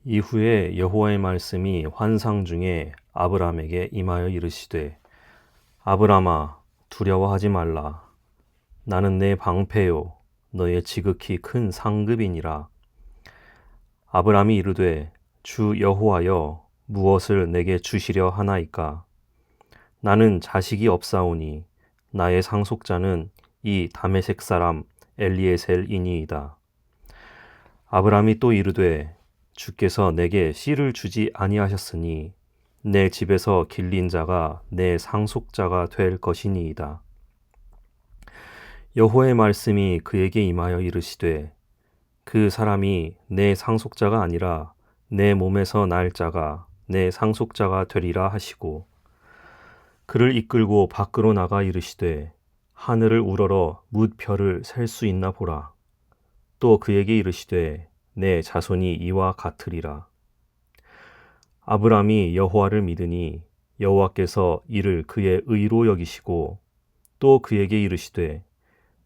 이후에 여호와의 말씀이 환상 중에 아브람에게 임하여 이르시되 아브람아 두려워하지 말라. 나는 내 방패요 너의 지극히 큰 상급이니라. 아브람이 이르되 주 여호와여 무엇을 내게 주시려 하나이까? 나는 자식이 없사오니 나의 상속자는 이 다메섹 사람 엘리에셀이니이다. 아브람이 또 이르되 주께서 내게 씨를 주지 아니하셨으니 내 집에서 길린 자가 내 상속자가 될 것이니이다. 여호와의 말씀이 그에게 임하여 이르시되 그 사람이 내 상속자가 아니라 내 몸에서 날 자가 내 상속자가 되리라 하시고 그를 이끌고 밖으로 나가 이르시되 하늘을 우러러 뭇 별을 셀 수 있나 보라. 또 그에게 이르시되 내 자손이 이와 같으리라. 아브람이 여호와를 믿으니 여호와께서 이를 그의 의로 여기시고 또 그에게 이르시되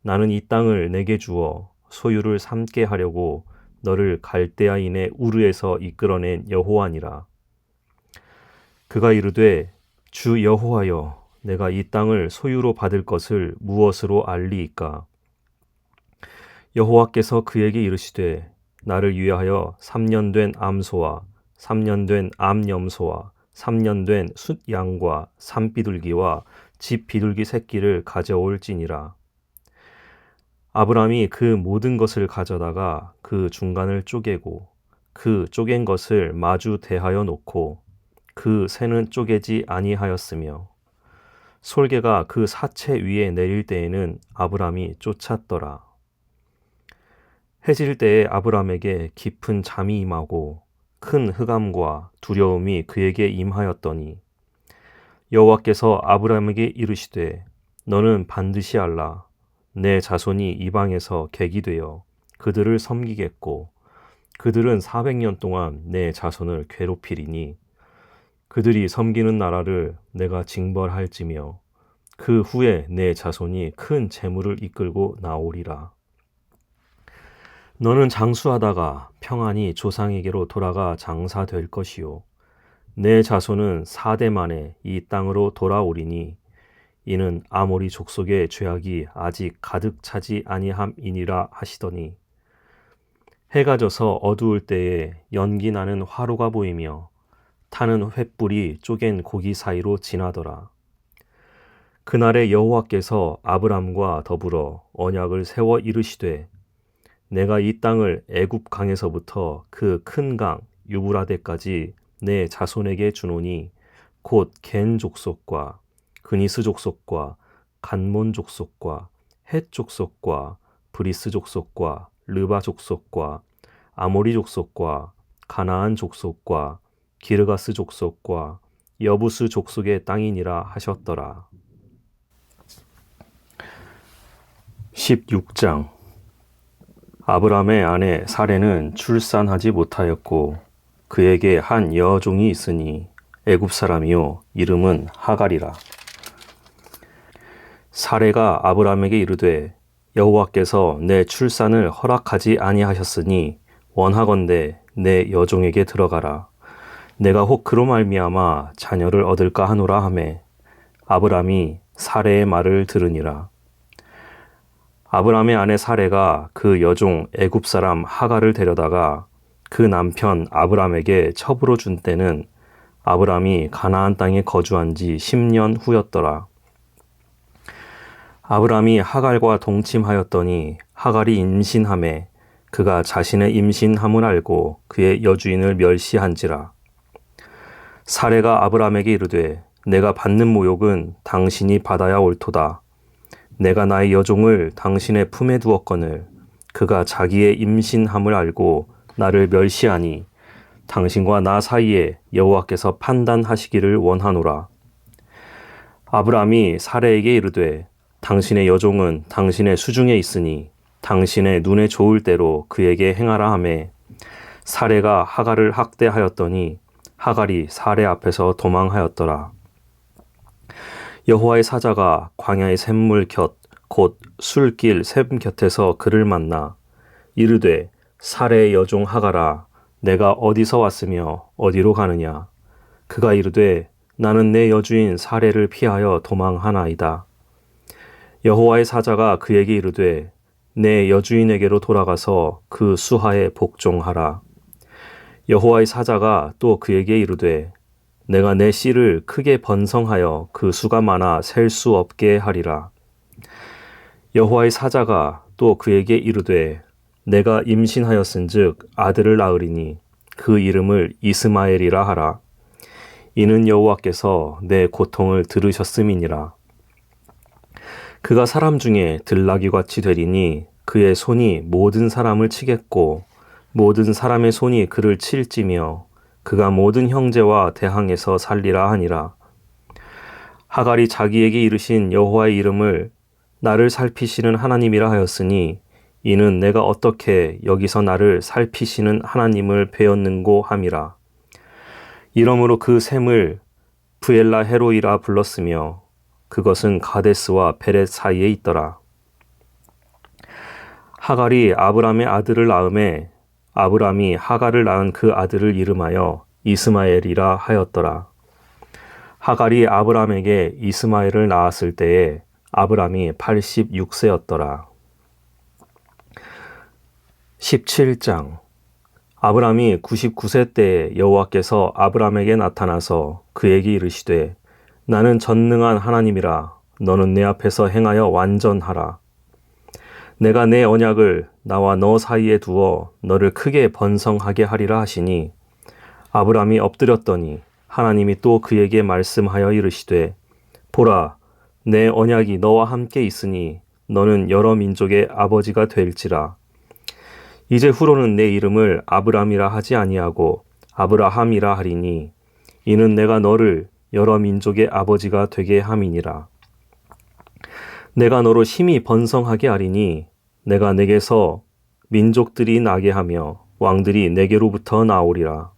나는 이 땅을 내게 주어 소유를 삼게 하려고 너를 갈대아인의 우르에서 이끌어낸 여호와니라. 그가 이르되 주 여호와여 내가 이 땅을 소유로 받을 것을 무엇으로 알리이까? 여호와께서 그에게 이르시되 나를 위하여 3년 된 암소와 3년 된 암염소와 3년 된 숫양과 산비둘기와 집 비둘기 새끼를 가져올지니라. 아브람이 그 모든 것을 가져다가 그 중간을 쪼개고 그 쪼갠 것을 마주 대하여 놓고 그 새는 쪼개지 아니하였으며 솔개가 그 사체 위에 내릴 때에는 아브람이 쫓았더라. 해질 때에 아브람에게 깊은 잠이 임하고 큰 흑암과 두려움이 그에게 임하였더니 여호와께서 아브람에게 이르시되 너는 반드시 알라. 내 자손이 이방에서 객이 되어 그들을 섬기겠고 그들은 400년 동안 내 자손을 괴롭히리니 그들이 섬기는 나라를 내가 징벌할지며 그 후에 내 자손이 큰 재물을 이끌고 나오리라. 너는 장수하다가 평안히 조상에게로 돌아가 장사될 것이요 내 자손은 4대 만에 이 땅으로 돌아오리니 이는 아모리 족속의 죄악이 아직 가득 차지 아니함이니라 하시더니 해가 져서 어두울 때에 연기 나는 화로가 보이며 타는 횃불이 쪼갠 고기 사이로 지나더라. 그날에 여호와께서 아브람과 더불어 언약을 세워 이르시되 내가 이 땅을 애굽 강에서부터 그 큰 강 유브라데까지 내 자손에게 주노니 곧 겐 족속과 그니스 족속과 간몬 족속과 헷 족속과 브리스 족속과 르바 족속과 아모리 족속과 가나안 족속과 기르가스 족속과 여부스 족속의 땅이니라 하셨더라. 16장 아브람의 아내 사레는 출산하지 못하였고 그에게 한 여종이 있으니 애굽 사람이요 이름은 하갈이라. 사레가 아브람에게 이르되 여호와께서 내 출산을 허락하지 아니하셨으니 원하건대 내 여종에게 들어가라. 내가 혹 그로 말미암아 자녀를 얻을까 하노라 하매 아브람이 사레의 말을 들으니라. 아브람의 아내 사레가 그 여종 애굽 사람 하갈을 데려다가 그 남편 아브람에게 첩으로 준 때는 아브람이 가나안 땅에 거주한 지 10년 후였더라. 아브람이 하갈과 동침하였더니 하갈이 임신하매 그가 자신의 임신함을 알고 그의 여주인을 멸시한지라. 사레가 아브람에게 이르되 내가 받는 모욕은 당신이 받아야 옳도다. 내가 나의 여종을 당신의 품에 두었거늘 그가 자기의 임신함을 알고 나를 멸시하니 당신과 나 사이에 여호와께서 판단하시기를 원하노라. 아브람이 사레에게 이르되 당신의 여종은 당신의 수중에 있으니 당신의 눈에 좋을 대로 그에게 행하라 하매 사레가 하갈을 학대하였더니 하갈이 사레 앞에서 도망하였더라. 여호와의 사자가 광야의 샘물 곁 곧 술길 샘 곁에서 그를 만나 이르되 사레의 여종 하갈아 내가 어디서 왔으며 어디로 가느냐? 그가 이르되 나는 내 여주인 사레를 피하여 도망하나이다. 여호와의 사자가 그에게 이르되 내 여주인에게로 돌아가서 그 수하에 복종하라. 여호와의 사자가 또 그에게 이르되 내가 내 씨를 크게 번성하여 그 수가 많아 셀 수 없게 하리라. 여호와의 사자가 또 그에게 이르되 내가 임신하였은즉 아들을 낳으리니 그 이름을 이스마엘이라 하라. 이는 여호와께서 내 고통을 들으셨음이니라. 그가 사람 중에 들나귀같이 되리니 그의 손이 모든 사람을 치겠고 모든 사람의 손이 그를 칠지며 그가 모든 형제와 대항에서 살리라 하니라. 하갈이 자기에게 이르신 여호와의 이름을 나를 살피시는 하나님이라 하였으니 이는 내가 어떻게 여기서 나를 살피시는 하나님을 배웠는고 함이라. 이러므로 그 샘을 브엘라 헤로이라 불렀으며 그것은 가데스와 베렛 사이에 있더라. 하갈이 아브람의 아들을 낳음에 아브람이 하갈을 낳은 그 아들을 이름하여 이스마엘이라 하였더라. 하갈이 아브람에게 이스마엘을 낳았을 때에 아브람이 86세였더라. 17장. 아브람이 99세 때에 여호와께서 아브람에게 나타나서 그에게 이르시되 나는 전능한 하나님이라. 너는 내 앞에서 행하여 완전하라. 내가 내 언약을 나와 너 사이에 두어 너를 크게 번성하게 하리라 하시니 아브람이 엎드렸더니 하나님이 또 그에게 말씀하여 이르시되 보라 내 언약이 너와 함께 있으니 너는 여러 민족의 아버지가 될지라. 이제 후로는 내 이름을 아브람이라 하지 아니하고 아브라함이라 하리니 이는 내가 너를 여러 민족의 아버지가 되게 함이니라. 내가 너로 심히 번성하게 하리니 내가 내게서 민족들이 나게 하며 왕들이 내게로부터 나오리라.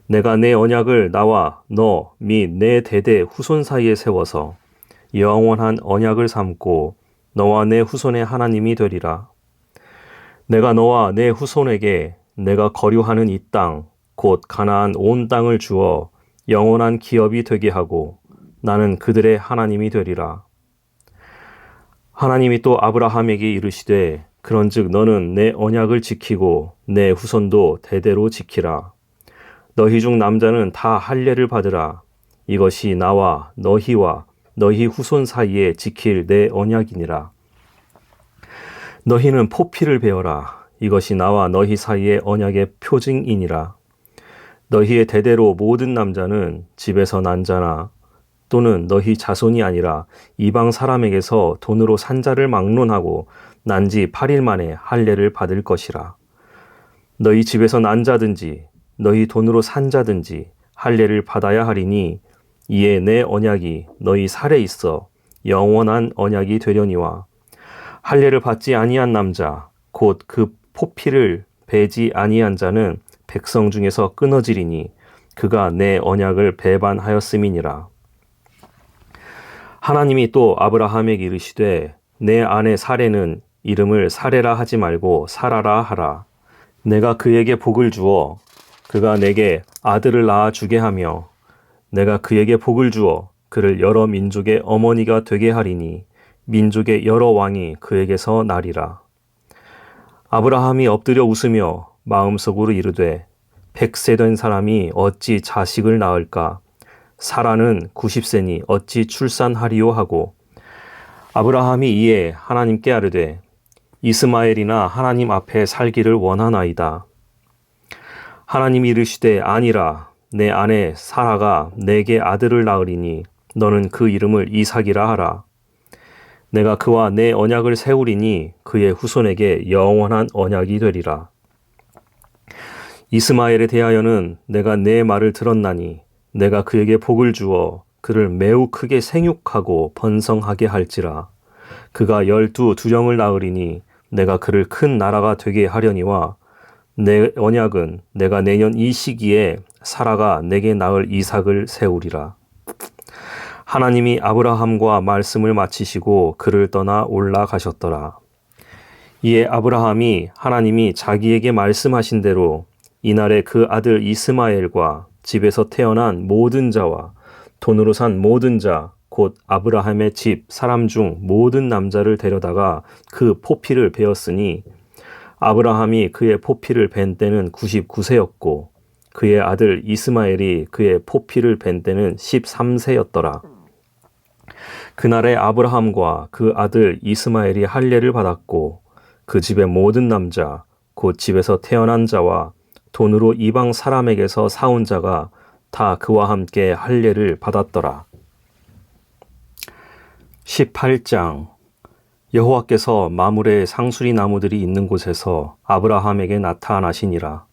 내가 내 언약을 나와 너 및 내 대대 후손 사이에 세워서 영원한 언약을 삼고 너와 내 후손의 하나님이 되리라. 내가 너와 내 후손에게 내가 거류하는 이 땅, 곧 가나안 온 땅을 주어 영원한 기업이 되게 하고 나는 그들의 하나님이 되리라. 하나님이 또 아브라함에게 이르시되 그런즉 너는 내 언약을 지키고 내 후손도 대대로 지키라. 너희 중 남자는 다 할례를 받으라. 이것이 나와 너희와 너희 후손 사이에 지킬 내 언약이니라. 너희는 포피를 베어라. 이것이 나와 너희 사이의 언약의 표징이니라. 너희의 대대로 모든 남자는 집에서 난 자나 또는 너희 자손이 아니라 이방 사람에게서 돈으로 산 자를 막론하고 난 지 8일 만에 할례를 받을 것이라. 너희 집에서 난 자든지 너희 돈으로 산 자든지 할례를 받아야 하리니 이에 내 언약이 너희 살에 있어 영원한 언약이 되려니와 할례를 받지 아니한 남자 곧 그 포피를 베지 아니한 자는 백성 중에서 끊어지리니 그가 내 언약을 배반하였음이니라. 하나님이 또 아브라함에게 이르시되 내 아내 사레는 이름을 사레라 하지 말고 사라라 하라. 내가 그에게 복을 주어 그가 내게 아들을 낳아 주게 하며 내가 그에게 복을 주어 그를 여러 민족의 어머니가 되게 하리니 민족의 여러 왕이 그에게서 나리라. 아브라함이 엎드려 웃으며 마음속으로 이르되 100세 된 사람이 어찌 자식을 낳을까? 사라는 90세니 어찌 출산하리요 하고 아브라함이 이에 하나님께 아뢰되 이스마엘이나 하나님 앞에 살기를 원하나이다. 하나님이 이르시되 아니라 내 아내 사라가 내게 아들을 낳으리니 너는 그 이름을 이삭이라 하라. 내가 그와 내 언약을 세우리니 그의 후손에게 영원한 언약이 되리라. 이스마엘에 대하여는 내가 내 말을 들었나니 내가 그에게 복을 주어 그를 매우 크게 생육하고 번성하게 할지라. 그가 12두령을 낳으리니 내가 그를 큰 나라가 되게 하려니와 내 언약은 내가 내년 이 시기에 사라가 내게 낳을 이삭을 세우리라. 하나님이 아브라함과 말씀을 마치시고 그를 떠나 올라가셨더라. 이에 아브라함이 하나님이 자기에게 말씀하신 대로 이날에 그 아들 이스마엘과 집에서 태어난 모든 자와 돈으로 산 모든 자 곧 아브라함의 집 사람 중 모든 남자를 데려다가 그 포피를 베었으니 아브라함이 그의 포피를 벤 때는 99세였고 그의 아들 이스마엘이 그의 포피를 벤 때는 13세였더라. 그날에 아브라함과 그 아들 이스마엘이 할례를 받았고 그 집의 모든 남자 곧 집에서 태어난 자와 돈으로 이방 사람에게서 사온 자가 다 그와 함께 할례를 받았더라. 18장 여호와께서 마므레 상수리 나무들이 있는 곳에서 아브라함에게 나타나시니라.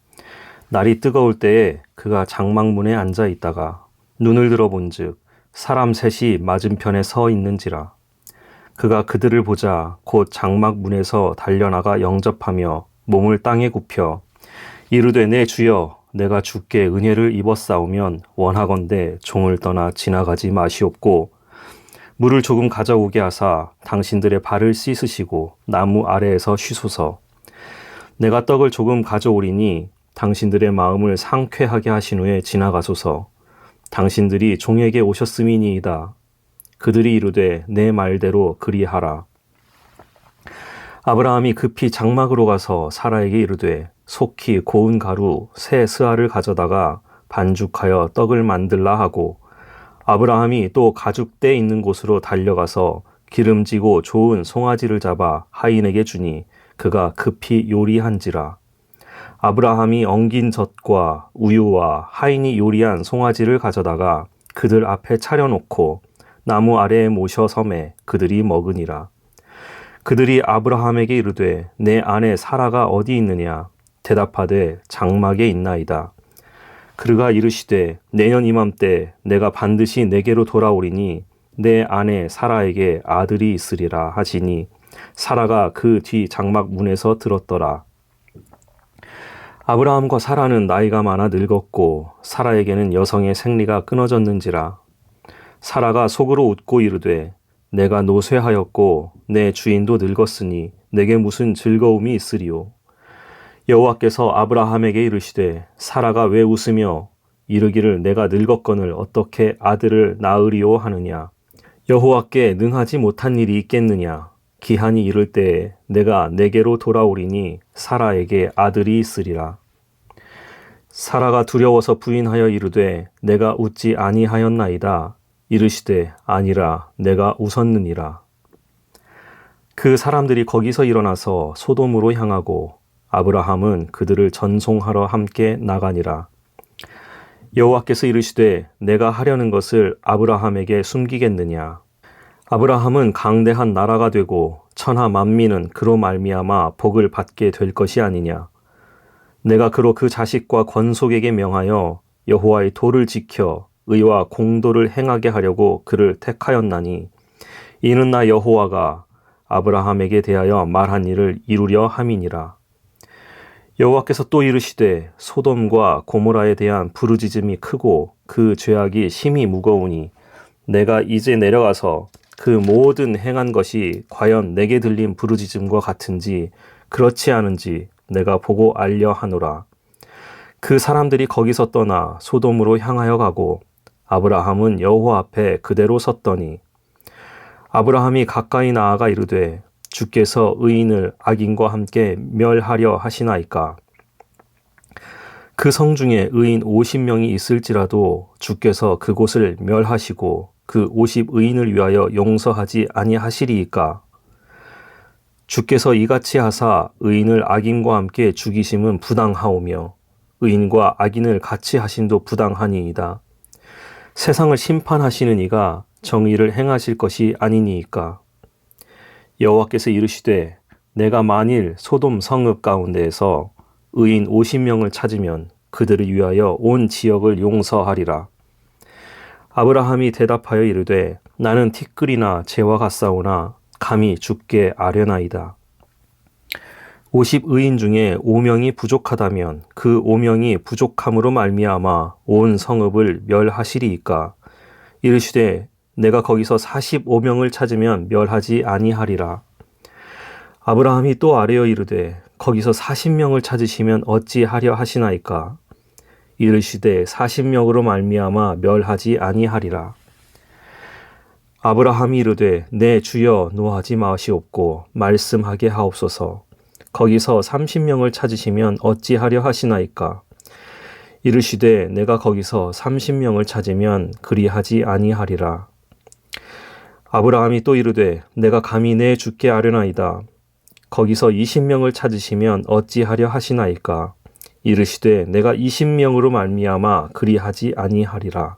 날이 뜨거울 때에 그가 장막문에 앉아 있다가 눈을 들어본즉 사람 셋이 맞은편에 서 있는지라. 그가 그들을 보자 곧 장막문에서 달려나가 영접하며 몸을 땅에 굽혀 이르되 내 주여 내가 주께 은혜를 입었사오면 원하건대 종을 떠나 지나가지 마시옵고 물을 조금 가져오게 하사 당신들의 발을 씻으시고 나무 아래에서 쉬소서. 내가 떡을 조금 가져오리니 당신들의 마음을 상쾌하게 하신 후에 지나가소서. 당신들이 종에게 오셨음이니이다. 그들이 이르되 내 말대로 그리하라. 아브라함이 급히 장막으로 가서 사라에게 이르되 속히 고운 가루 새 스아를 가져다가 반죽하여 떡을 만들라 하고 아브라함이 또 가죽대 있는 곳으로 달려가서 기름지고 좋은 송아지를 잡아 하인에게 주니 그가 급히 요리한지라. 아브라함이 엉긴 젖과 우유와 하인이 요리한 송아지를 가져다가 그들 앞에 차려놓고 나무 아래에 모셔 섬에 그들이 먹으니라. 그들이 아브라함에게 이르되 내 아내 사라가 어디 있느냐? 대답하되 장막에 있나이다. 그가 이르시되 내년 이맘때 내가 반드시 내게로 돌아오리니 내 아내 사라에게 아들이 있으리라 하시니 사라가 그 뒤 장막 문에서 들었더라. 아브라함과 사라는 나이가 많아 늙었고 사라에게는 여성의 생리가 끊어졌는지라. 사라가 속으로 웃고 이르되 내가 노쇠하였고 내 주인도 늙었으니 내게 무슨 즐거움이 있으리요. 여호와께서 아브라함에게 이르시되 사라가 왜 웃으며 이르기를 내가 늙었거늘 어떻게 아들을 낳으리오 하느냐. 여호와께 능하지 못한 일이 있겠느냐. 기한이 이를 때에 내가 내게로 돌아오리니 사라에게 아들이 있으리라. 사라가 두려워서 부인하여 이르되 내가 웃지 아니하였나이다. 이르시되 아니라 내가 웃었느니라. 그 사람들이 거기서 일어나서 소돔으로 향하고 아브라함은 그들을 전송하러 함께 나가니라. 여호와께서 이르시되 내가 하려는 것을 아브라함에게 숨기겠느냐. 아브라함은 강대한 나라가 되고 천하 만민은 그로 말미암아 복을 받게 될 것이 아니냐. 내가 그로 그 자식과 권속에게 명하여 여호와의 도를 지켜 의와 공도를 행하게 하려고 그를 택하였나니 이는 나 여호와가 아브라함에게 대하여 말한 일을 이루려 함이니라. 여호와께서 또 이르시되 소돔과 고모라에 대한 부르짖음이 크고 그 죄악이 심히 무거우니 내가 이제 내려가서 그 모든 행한 것이 과연 내게 들린 부르짖음과 같은지 그렇지 않은지 내가 보고 알려 하노라. 그 사람들이 거기서 떠나 소돔으로 향하여 가고 아브라함은 여호와 앞에 그대로 섰더니 아브라함이 가까이 나아가 이르되 주께서 의인을 악인과 함께 멸하려 하시나이까. 그 성 중에 의인 50명이 있을지라도 주께서 그곳을 멸하시고 그 50의인을 위하여 용서하지 아니하시리이까. 주께서 이같이 하사 의인을 악인과 함께 죽이심은 부당하오며 의인과 악인을 같이 하심도 부당하니이다. 세상을 심판하시는 이가 정의를 행하실 것이 아니니이까. 여호와께서 이르시되 내가 만일 소돔 성읍 가운데에서 의인 50명을 찾으면 그들을 위하여 온 지역을 용서하리라. 아브라함이 대답하여 이르되 나는 티끌이나 재와 같사오나 감히 주께 아뢰나이다. 50의인 중에 5명이 부족하다면 그 5명이 부족함으로 말미암아 온 성읍을 멸하시리이까. 이르시되 내가 거기서 45명을 찾으면 멸하지 아니하리라. 아브라함이 또 아뢰어 이르되 거기서 40명을 찾으시면 어찌하려 하시나이까? 이르시되 40명으로 말미암아 멸하지 아니하리라. 아브라함이 이르되 내 주여 노하지 마시옵고 말씀하게 하옵소서. 거기서 30명을 찾으시면 어찌하려 하시나이까? 이르시되 내가 거기서 30명을 찾으면 그리하지 아니하리라. 아브라함이 또 이르되 내가 감히 내 주께 아뢰나이다. 거기서 20명을 찾으시면 어찌하려 하시나이까? 이르시되 내가 20명으로 말미암아 그리하지 아니하리라.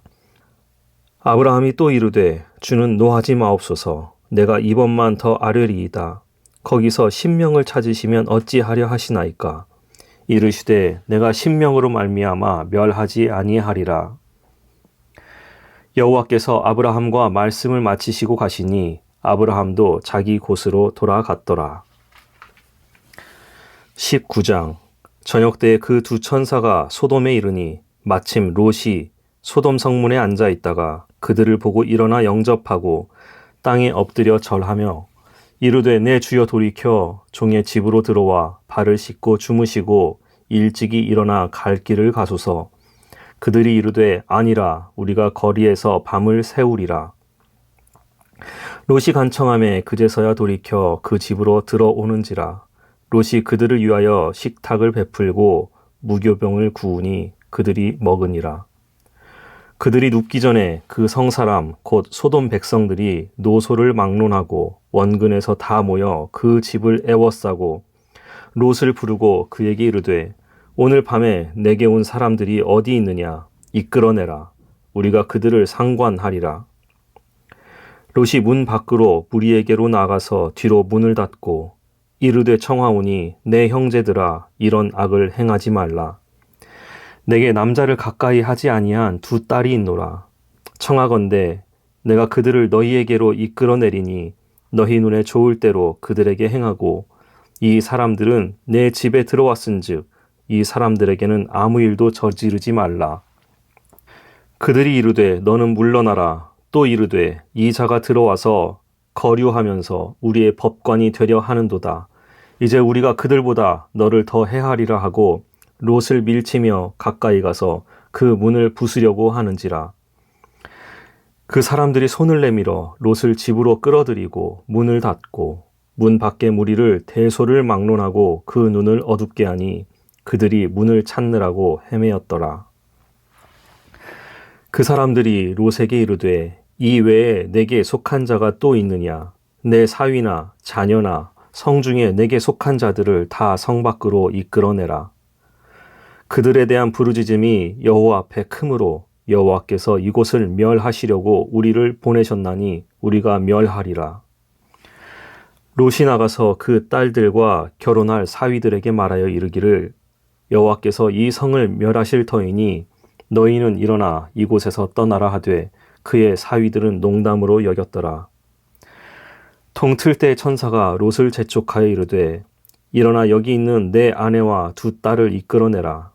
아브라함이 또 이르되 주는 노하지 마옵소서. 내가 이번만 더 아뢰리이다. 거기서 10명을 찾으시면 어찌하려 하시나이까? 이르시되 내가 10명으로 말미암아 멸하지 아니하리라. 여호와께서 아브라함과 말씀을 마치시고 가시니 아브라함도 자기 곳으로 돌아갔더라. 19장. 저녁 때에 그 두 천사가 소돔에 이르니 마침 롯이 소돔 성문에 앉아 있다가 그들을 보고 일어나 영접하고 땅에 엎드려 절하며 이르되 내 주여 돌이켜 종의 집으로 들어와 발을 씻고 주무시고 일찍이 일어나 갈 길을 가소서. 그들이 이르되 아니라 우리가 거리에서 밤을 새우리라. 롯이 간청하매 그제서야 돌이켜 그 집으로 들어오는지라. 롯이 그들을 위하여 식탁을 베풀고 무교병을 구우니 그들이 먹으니라. 그들이 눕기 전에 그 성사람 곧 소돔 백성들이 노소를 막론하고 원근에서 다 모여 그 집을 애워싸고 롯을 부르고 그에게 이르되 오늘 밤에 내게 온 사람들이 어디 있느냐 이끌어내라. 우리가 그들을 상관하리라. 롯이 문 밖으로 무리에게로 나가서 뒤로 문을 닫고 이르되 청하오니 내 형제들아 이런 악을 행하지 말라. 내게 남자를 가까이 하지 아니한 두 딸이 있노라. 청하건대 내가 그들을 너희에게로 이끌어내리니 너희 눈에 좋을 대로 그들에게 행하고 이 사람들은 내 집에 들어왔은즉 이 사람들에게는 아무 일도 저지르지 말라. 그들이 이르되 너는 물러나라. 또 이르되 이 자가 들어와서 거류하면서 우리의 법관이 되려 하는도다. 이제 우리가 그들보다 너를 더 해하리라 하고 롯을 밀치며 가까이 가서 그 문을 부수려고 하는지라. 그 사람들이 손을 내밀어 롯을 집으로 끌어들이고 문을 닫고 문 밖의 무리를 대소를 막론하고 그 눈을 어둡게 하니 그들이 문을 찾느라고 헤매었더라. 그 사람들이 롯에게 이르되 이 외에 내게 속한 자가 또 있느냐? 내 사위나 자녀나 성 중에 내게 속한 자들을 다 성 밖으로 이끌어내라. 그들에 대한 부르짖음이 여호와 앞에 크므로 여호와께서 이곳을 멸하시려고 우리를 보내셨나니 우리가 멸하리라. 롯이 나가서 그 딸들과 결혼할 사위들에게 말하여 이르기를 여호와께서 이 성을 멸하실 터이니 너희는 일어나 이곳에서 떠나라 하되 그의 사위들은 농담으로 여겼더라. 동틀 때 천사가 롯을 재촉하여 이르되 일어나 여기 있는 내 아내와 두 딸을 이끌어내라.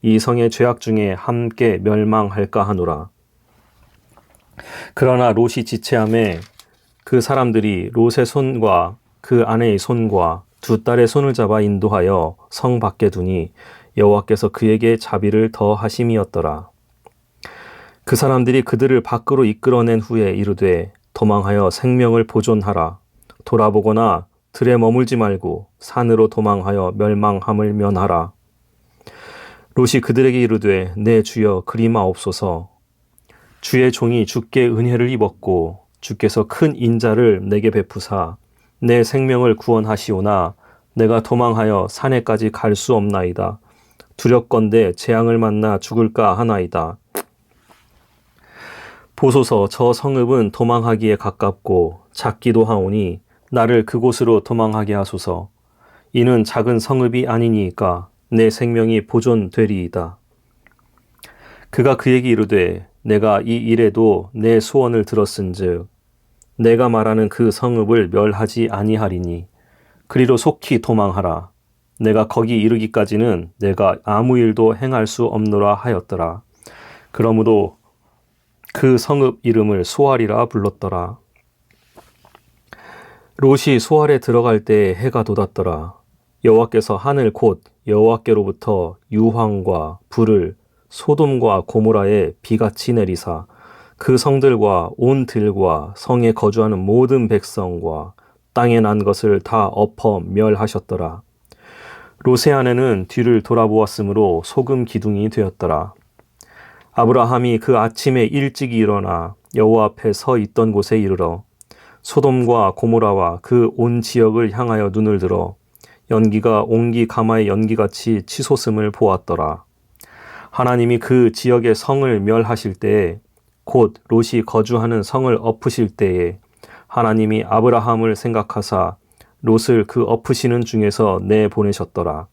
이 성의 죄악 중에 함께 멸망할까 하노라. 그러나 롯이 지체하매 그 사람들이 롯의 손과 그 아내의 손과 두 딸의 손을 잡아 인도하여 성 밖에 두니 여호와께서 그에게 자비를 더하심이었더라. 그 사람들이 그들을 밖으로 이끌어낸 후에 이르되 도망하여 생명을 보존하라. 돌아보거나 들에 머물지 말고 산으로 도망하여 멸망함을 면하라. 롯이 그들에게 이르되 내 주여 그리마옵소서. 주의 종이 주께 은혜를 입었고 주께서 큰 인자를 내게 베푸사 내 생명을 구원하시오나 내가 도망하여 산에까지 갈 수 없나이다. 두렵건대 재앙을 만나 죽을까 하나이다. 보소서 저 성읍은 도망하기에 가깝고 작기도 하오니 나를 그곳으로 도망하게 하소서. 이는 작은 성읍이 아니니까 내 생명이 보존되리이다. 그가 그에게 이르되 내가 이 일에도 내 소원을 들었은즉 내가 말하는 그 성읍을 멸하지 아니하리니 그리로 속히 도망하라. 내가 거기 이르기까지는 내가 아무 일도 행할 수 없노라 하였더라. 그러므로 그 성읍 이름을 소알이라 불렀더라. 롯이 소알에 들어갈 때에 해가 돋았더라. 여호와께서 하늘 곧 여호와께로부터 유황과 불을 소돔과 고모라에 비같이 내리사 그 성들과 온 들과 성에 거주하는 모든 백성과 땅에 난 것을 다 엎어 멸하셨더라. 롯의 아내는 뒤를 돌아보았으므로 소금 기둥이 되었더라. 아브라함이 그 아침에 일찍이 일어나 여호와 앞에 서 있던 곳에 이르러 소돔과 고모라와 그 온 지역을 향하여 눈을 들어 연기가 옹기 가마의 연기같이 치솟음을 보았더라. 하나님이 그 지역의 성을 멸하실 때에 곧 롯이 거주하는 성을 엎으실 때에 하나님이 아브라함을 생각하사 롯을 그 엎으시는 중에서 내보내셨더라.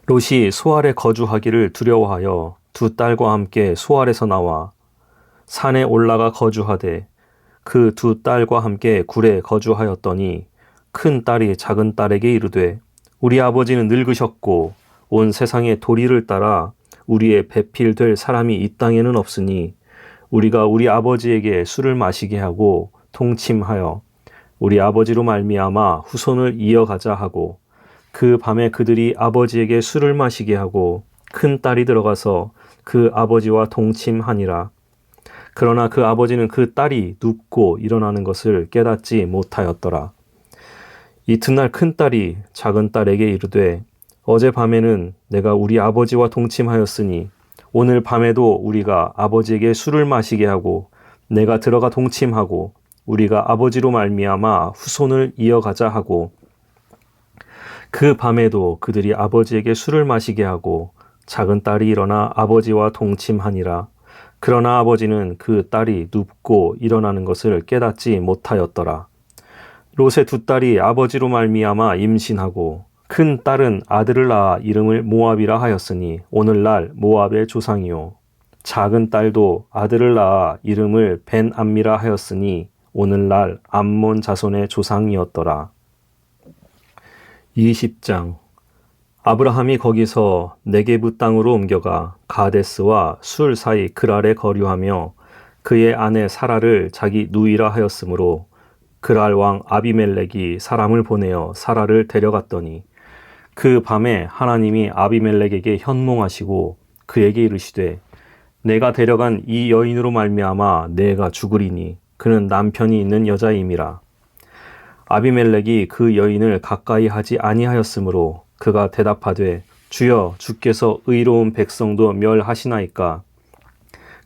롯이 소알에 거주하기를 두려워하여 두 딸과 함께 소알에서 나와 산에 올라가 거주하되 그 두 딸과 함께 굴에 거주하였더니 큰 딸이 작은 딸에게 이르되 우리 아버지는 늙으셨고 온 세상의 도리를 따라 우리의 배필될 사람이 이 땅에는 없으니 우리가 우리 아버지에게 술을 마시게 하고 동침하여 우리 아버지로 말미암아 후손을 이어가자 하고 그 밤에 그들이 아버지에게 술을 마시게 하고 큰 딸이 들어가서 그 아버지와 동침하니라. 그러나 그 아버지는 그 딸이 눕고 일어나는 것을 깨닫지 못하였더라. 이튿날 큰 딸이 작은 딸에게 이르되 어젯밤에는 내가 우리 아버지와 동침하였으니 오늘 밤에도 우리가 아버지에게 술을 마시게 하고 내가 들어가 동침하고 우리가 아버지로 말미암아 후손을 이어가자 하고 그 밤에도 그들이 아버지에게 술을 마시게 하고 작은 딸이 일어나 아버지와 동침하니라. 그러나 아버지는 그 딸이 눕고 일어나는 것을 깨닫지 못하였더라. 롯의 두 딸이 아버지로 말미암아 임신하고 큰 딸은 아들을 낳아 이름을 모압이라 하였으니 오늘날 모압의 조상이요. 작은 딸도 아들을 낳아 이름을 벤암미라 하였으니 오늘날 암몬 자손의 조상이었더라. 20장. 아브라함이 거기서 네게브 땅으로 옮겨가 가데스와 술 사이 그랄에 거류하며 그의 아내 사라를 자기 누이라 하였으므로 그랄 왕 아비멜렉이 사람을 보내어 사라를 데려갔더니 그 밤에 하나님이 아비멜렉에게 현몽하시고 그에게 이르시되 내가 데려간 이 여인으로 말미암아 내가 죽으리니 그는 남편이 있는 여자임이라. 아비멜렉이 그 여인을 가까이 하지 아니하였으므로 그가 대답하되 주여 주께서 의로운 백성도 멸하시나이까.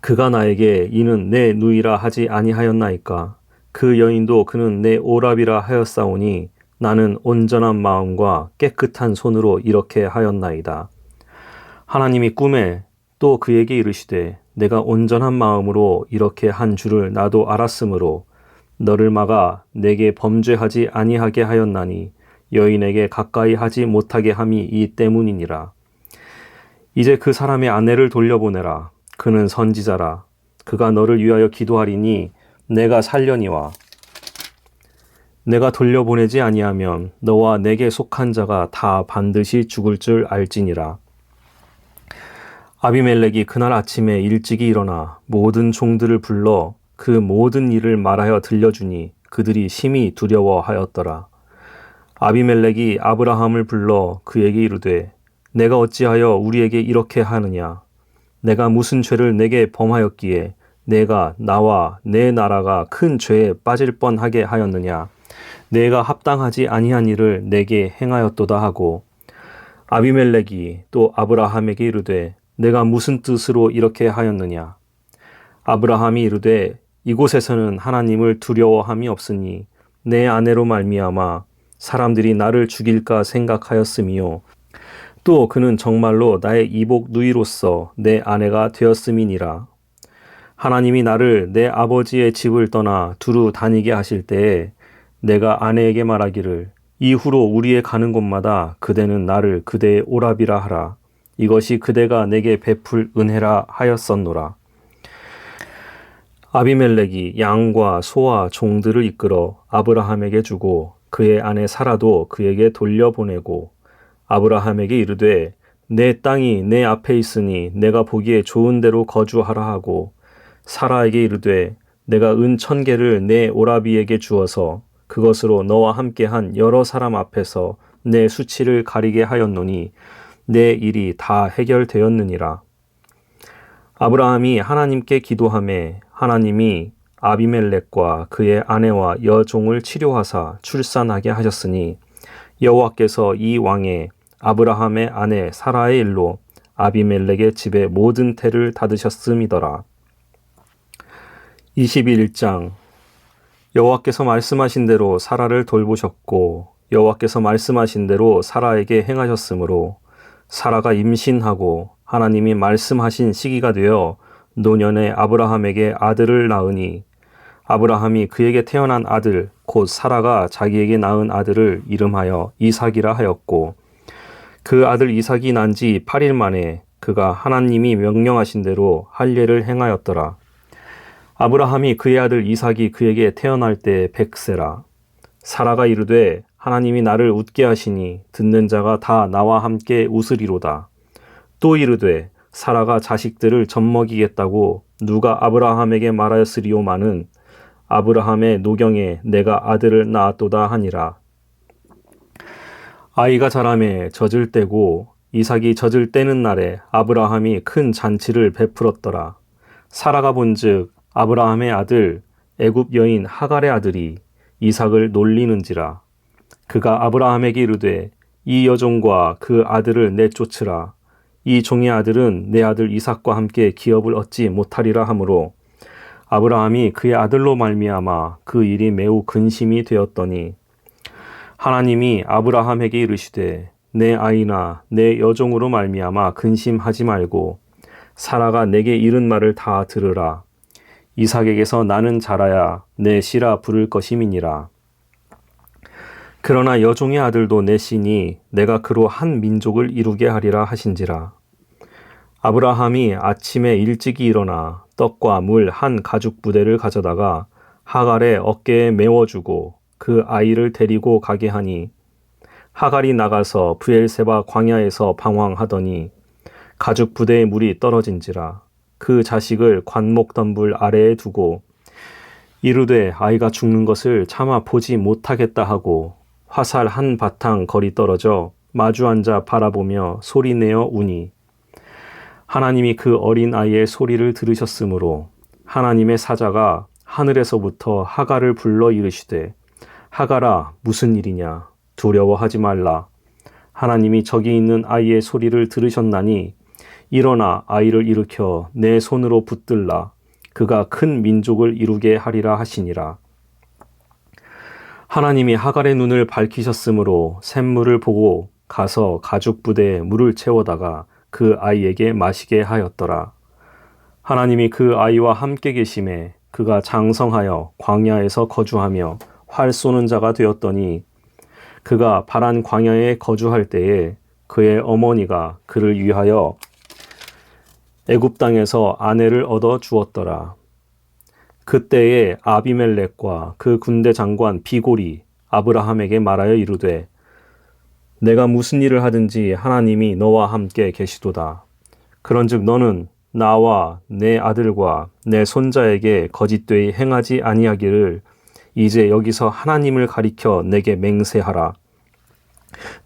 그가 나에게 이는 내 누이라 하지 아니하였나이까. 그 여인도 그는 내 오랍이라 하였사오니 나는 온전한 마음과 깨끗한 손으로 이렇게 하였나이다. 하나님이 꿈에 또 그에게 이르시되 내가 온전한 마음으로 이렇게 한 줄을 나도 알았으므로 너를 막아 내게 범죄하지 아니하게 하였나니 여인에게 가까이 하지 못하게 함이 이 때문이니라. 이제 그 사람의 아내를 돌려보내라. 그는 선지자라. 그가 너를 위하여 기도하리니 내가 살려니와 내가 돌려보내지 아니하면 너와 내게 속한 자가 다 반드시 죽을 줄 알지니라. 아비멜렉이 그날 아침에 일찍이 일어나 모든 종들을 불러 그 모든 일을 말하여 들려주니 그들이 심히 두려워하였더라. 아비멜렉이 아브라함을 불러 그에게 이르되 내가 어찌하여 우리에게 이렇게 하느냐. 내가 무슨 죄를 내게 범하였기에 내가 나와 내 나라가 큰 죄에 빠질 뻔하게 하였느냐. 내가 합당하지 아니한 일을 내게 행하였도다 하고 아비멜렉이 또 아브라함에게 이르되 내가 무슨 뜻으로 이렇게 하였느냐. 아브라함이 이르되 이곳에서는 하나님을 두려워함이 없으니 내 아내로 말미암아 사람들이 나를 죽일까 생각하였음이요. 또 그는 정말로 나의 이복 누이로서 내 아내가 되었음이니라. 하나님이 나를 내 아버지의 집을 떠나 두루 다니게 하실 때에 내가 아내에게 말하기를 이후로 우리의 가는 곳마다 그대는 나를 그대의 오랍이라 하라. 이것이 그대가 내게 베풀 은혜라 하였었노라. 아비멜렉이 양과 소와 종들을 이끌어 아브라함에게 주고 그의 아내 사라도 그에게 돌려보내고 아브라함에게 이르되 내 땅이 내 앞에 있으니 내가 보기에 좋은 데로 거주하라 하고 사라에게 이르되 내가 은 1000개를 내 오라비에게 주어서 그것으로 너와 함께한 여러 사람 앞에서 내 수치를 가리게 하였노니 내 일이 다 해결되었느니라. 아브라함이 하나님께 기도하매 하나님이 아비멜렉과 그의 아내와 여종을 치료하사 출산하게 하셨으니 여호와께서 이 왕의 아브라함의 아내 사라의 일로 아비멜렉의 집에 모든 태를 닫으셨음이더라. 21장. 여호와께서 말씀하신 대로 사라를 돌보셨고 여호와께서 말씀하신 대로 사라에게 행하셨으므로 사라가 임신하고 하나님이 말씀하신 시기가 되어 노년에 아브라함에게 아들을 낳으니 아브라함이 그에게 태어난 아들 곧 사라가 자기에게 낳은 아들을 이름하여 이삭이라 하였고 그 아들 이삭이 난 지 8일 만에 그가 하나님이 명령하신 대로 할례를 행하였더라. 아브라함이 그의 아들 이삭이 그에게 태어날 때 100세라. 사라가 이르되 하나님이 나를 웃게 하시니 듣는 자가 다 나와 함께 웃으리로다. 또 이르되 사라가 자식들을 젖먹이겠다고 누가 아브라함에게 말하였으리오마는 아브라함의 노경에 내가 아들을 낳았도다 하니라. 아이가 자라매 젖을 떼고 이삭이 젖을 떼는 날에 아브라함이 큰 잔치를 베풀었더라. 사라가 본즉 아브라함의 아들 애굽 여인 하갈의 아들이 이삭을 놀리는지라. 그가 아브라함에게 이르되 이 여종과 그 아들을 내쫓으라. 이 종의 아들은 내 아들 이삭과 함께 기업을 얻지 못하리라 하므로 아브라함이 그의 아들로 말미암아 그 일이 매우 근심이 되었더니 하나님이 아브라함에게 이르시되 내 아이나 내 여종으로 말미암아 근심하지 말고 사라가 내게 이른 말을 다 들으라. 이삭에게서 나는 자라야 내 씨라 부를 것임이니라. 그러나 여종의 아들도 내 씨니 내가 그로 한 민족을 이루게 하리라 하신지라. 아브라함이 아침에 일찍이 일어나 떡과 물 한 가죽 부대를 가져다가 하갈의 어깨에 메워주고 그 아이를 데리고 가게 하니 하갈이 나가서 브엘세바 광야에서 방황하더니 가죽 부대의 물이 떨어진지라. 그 자식을 관목 덤불 아래에 두고 이르되 아이가 죽는 것을 차마 보지 못하겠다 하고 화살 한 바탕 거리 떨어져 마주 앉아 바라보며 소리내어 우니 하나님이 그 어린 아이의 소리를 들으셨으므로 하나님의 사자가 하늘에서부터 하갈을 불러 이르시되 하갈아 무슨 일이냐 두려워하지 말라. 하나님이 저기 있는 아이의 소리를 들으셨나니 일어나 아이를 일으켜 내 손으로 붙들라. 그가 큰 민족을 이루게 하리라 하시니라. 하나님이 하갈의 눈을 밝히셨으므로 샘물을 보고 가서 가죽 부대에 물을 채워다가 그 아이에게 마시게 하였더라. 하나님이 그 아이와 함께 계심에 그가 장성하여 광야에서 거주하며 활 쏘는 자가 되었더니 그가 바란 광야에 거주할 때에 그의 어머니가 그를 위하여 애굽 땅에서 아내를 얻어 주었더라. 그때에 아비멜렉과 그 군대 장관 비골이 아브라함에게 말하여 이르되 내가 무슨 일을 하든지 하나님이 너와 함께 계시도다. 그런즉 너는 나와 내 아들과 내 손자에게 거짓되이 행하지 아니하기를 이제 여기서 하나님을 가리켜 내게 맹세하라.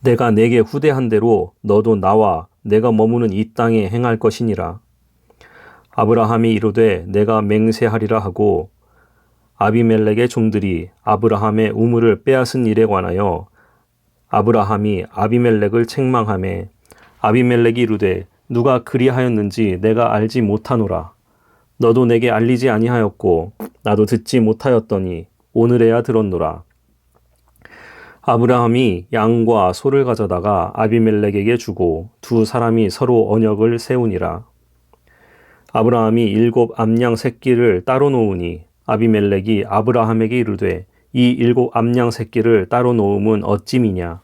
내가 내게 후대한 대로 너도 나와 내가 머무는 이 땅에 행할 것이니라. 아브라함이 이르되 내가 맹세하리라 하고 아비멜렉의 종들이 아브라함의 우물을 빼앗은 일에 관하여 아브라함이 아비멜렉을 책망하매 아비멜렉이 이르되 누가 그리하였는지 내가 알지 못하노라. 너도 내게 알리지 아니하였고 나도 듣지 못하였더니 오늘에야 들었노라. 아브라함이 양과 소를 가져다가 아비멜렉에게 주고 두 사람이 서로 언약을 세우니라. 아브라함이 7 암양 새끼를 따로 놓으니 아비멜렉이 아브라함에게 이르되 이 7 암양 새끼를 따로 놓음은 어찌미냐.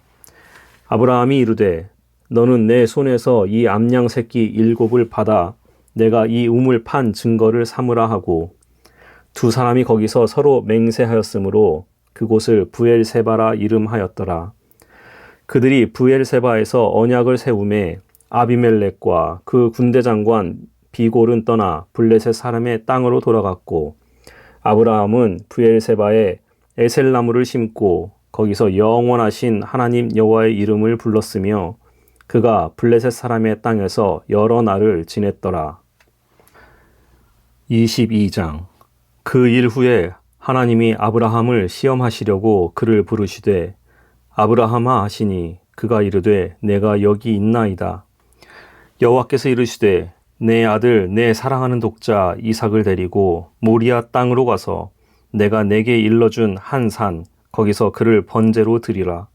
아브라함이 이르되 너는 내 손에서 이 암양 새끼 7을 받아 내가 이 우물 판 증거를 삼으라 하고 두 사람이 거기서 서로 맹세하였으므로 그곳을 브엘세바라 이름하였더라. 그들이 브엘세바에서 언약을 세우매 아비멜렉과 그 군대 장관 비골은 떠나 블레셋 사람의 땅으로 돌아갔고 아브라함은 브엘세바에 에셀나무를 심고 거기서 영원하신 하나님 여호와의 이름을 불렀으며 그가 블레셋 사람의 땅에서 여러 날을 지냈더라. 22장. 그 일 후에 하나님이 아브라함을 시험하시려고 그를 부르시되 아브라함아 하시니 그가 이르되 내가 여기 있나이다. 여호와께서 이르시되 내 아들 내 사랑하는 독자 이삭을 데리고 모리아 땅으로 가서 내가 내게 일러준 한 산 거기서 그를 번제로 드리라.